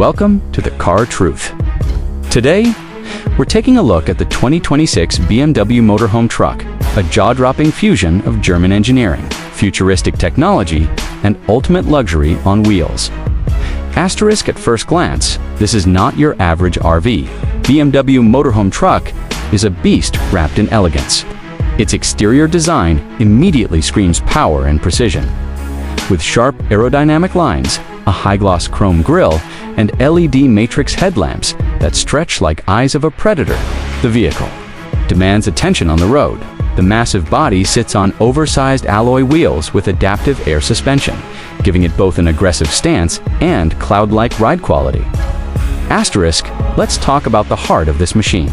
welcome to the Car Truth. Today, we're taking a look at the 2026 BMW Motorhome truck, a jaw-dropping fusion of German engineering, futuristic technology, and ultimate luxury on wheels. Asterisk at first glance, this is not your average RV. BMW Motorhome truck is a beast wrapped in elegance. Its exterior design immediately screams power and precision. With sharp aerodynamic lines, a high-gloss chrome grille, and LED matrix headlamps that stretch like eyes of a predator, the vehicle demands attention on the road. The massive body sits on oversized alloy wheels with adaptive air suspension, giving it both an aggressive stance and cloud-like ride quality. Asterisk, let's talk about the heart of this machine.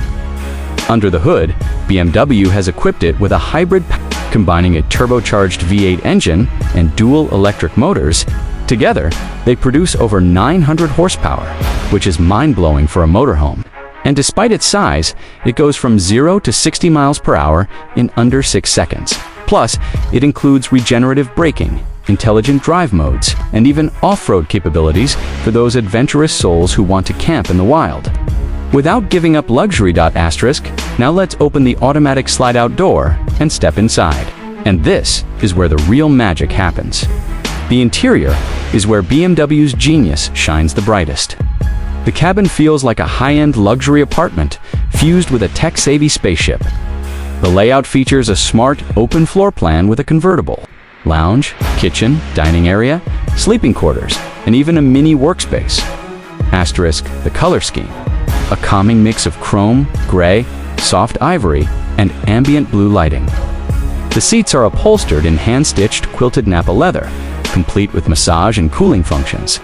Under the hood, BMW has equipped it with a hybrid combining a turbocharged V8 engine and dual electric motors. Together, they produce over 900 horsepower, which is mind-blowing for a motorhome. And despite its size, it goes from 0 to 60 miles per hour in under 6 seconds. Plus, it includes regenerative braking, intelligent drive modes, and even off-road capabilities for those adventurous souls who want to camp in the wild. Without giving up luxury. Asterisk, now let's open the automatic slide-out door and step inside. And this is where the real magic happens. The interior is where BMW's genius shines the brightest. The cabin feels like a high-end luxury apartment fused with a tech-savvy spaceship. The layout features a smart, open floor plan with a convertible lounge, kitchen, dining area, sleeping quarters, and even a mini workspace. Asterisk, the color scheme. A calming mix of chrome, gray, soft ivory, and ambient blue lighting. The seats are upholstered in hand-stitched quilted Napa leather, complete with massage and cooling functions.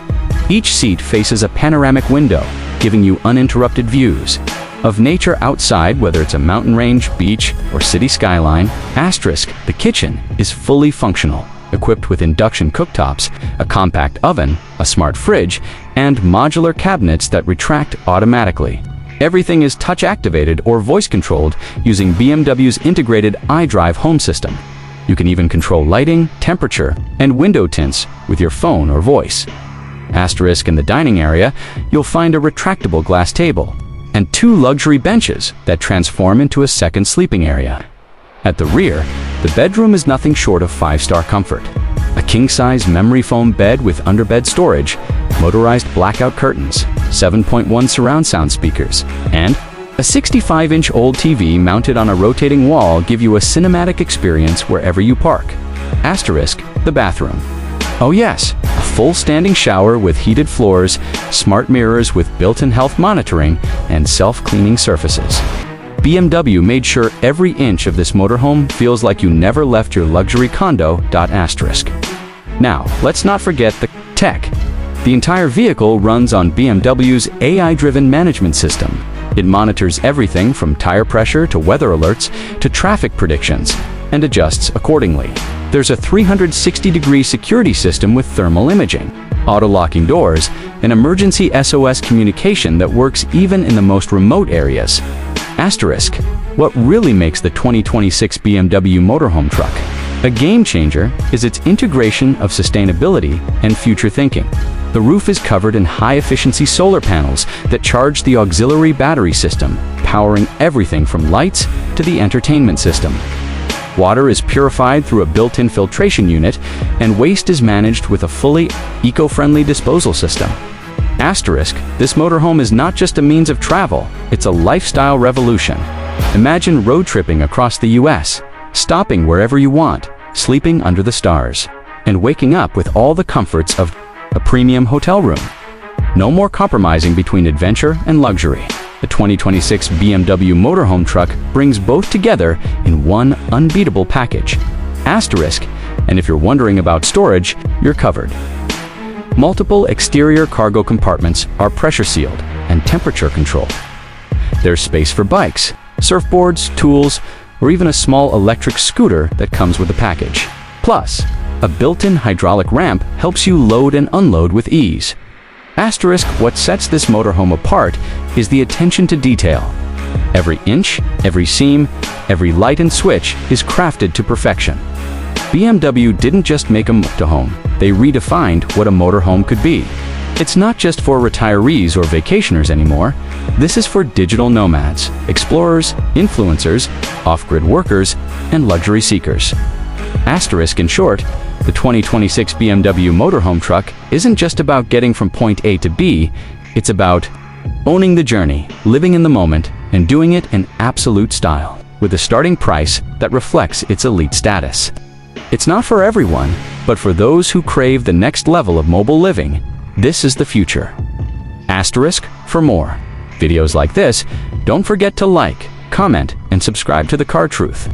Each seat faces a panoramic window, giving you uninterrupted views of nature outside, whether it's a mountain range, beach, or city skyline. Asterisk, the kitchen is fully functional, equipped with induction cooktops, a compact oven, a smart fridge, and modular cabinets that retract automatically. Everything is touch-activated or voice-controlled using BMW's integrated iDrive home system. You can even control lighting, temperature, and window tints with your phone or voice. Asterisk, in the dining area, you'll find a retractable glass table and 2 luxury benches that transform into a second sleeping area. At the rear, the bedroom is nothing short of 5-star comfort. A king-size memory foam bed with underbed storage, motorized blackout curtains, 7.1 surround sound speakers, and a 65-inch old TV mounted on a rotating wall give you a cinematic experience wherever you park. Asterisk, the bathroom. Oh yes, a full standing shower with heated floors, smart mirrors with built-in health monitoring, and self-cleaning surfaces. BMW made sure every inch of this motorhome feels like you never left your luxury condo. Asterisk. Now, let's not forget the tech. The entire vehicle runs on BMW's AI-driven management system. It monitors everything from tire pressure to weather alerts to traffic predictions and adjusts accordingly. There's a 360-degree security system with thermal imaging, auto-locking doors, and emergency SOS communication that works even in the most remote areas. Asterisk, what really makes the 2026 BMW Motorhome truck a game-changer is its integration of sustainability and future thinking. The roof is covered in high-efficiency solar panels that charge the auxiliary battery system, powering everything from lights to the entertainment system. Water is purified through a built-in filtration unit, and waste is managed with a fully eco-friendly disposal system. Asterisk, this motorhome is not just a means of travel, it's a lifestyle revolution. Imagine road tripping across the US, stopping wherever you want, sleeping under the stars, and waking up with all the comforts of a premium hotel room. No more compromising between adventure and luxury. The 2026 BMW Motorhome truck brings both together in one unbeatable package. Asterisk, and if you're wondering about storage, you're covered. Multiple exterior cargo compartments are pressure sealed and temperature controlled. There's space for bikes, surfboards, tools, or even a small electric scooter that comes with the package. Plus, a built-in hydraulic ramp helps you load and unload with ease. Asterisk, what sets this motorhome apart is the attention to detail. Every inch, every seam, every light and switch is crafted to perfection. BMW didn't just make a motorhome, they redefined what a motorhome could be. It's not just for retirees or vacationers anymore. This is for digital nomads, explorers, influencers, off-grid workers, and luxury seekers. Asterisk in short, the 2026 BMW Motorhome truck isn't just about getting from point A to B, it's about owning the journey, living in the moment, and doing it in absolute style, with a starting price that reflects its elite status. It's not for everyone, but for those who crave the next level of mobile living, this is the future. Asterisk for more videos like this, don't forget to like, comment, and subscribe to The Car Truth.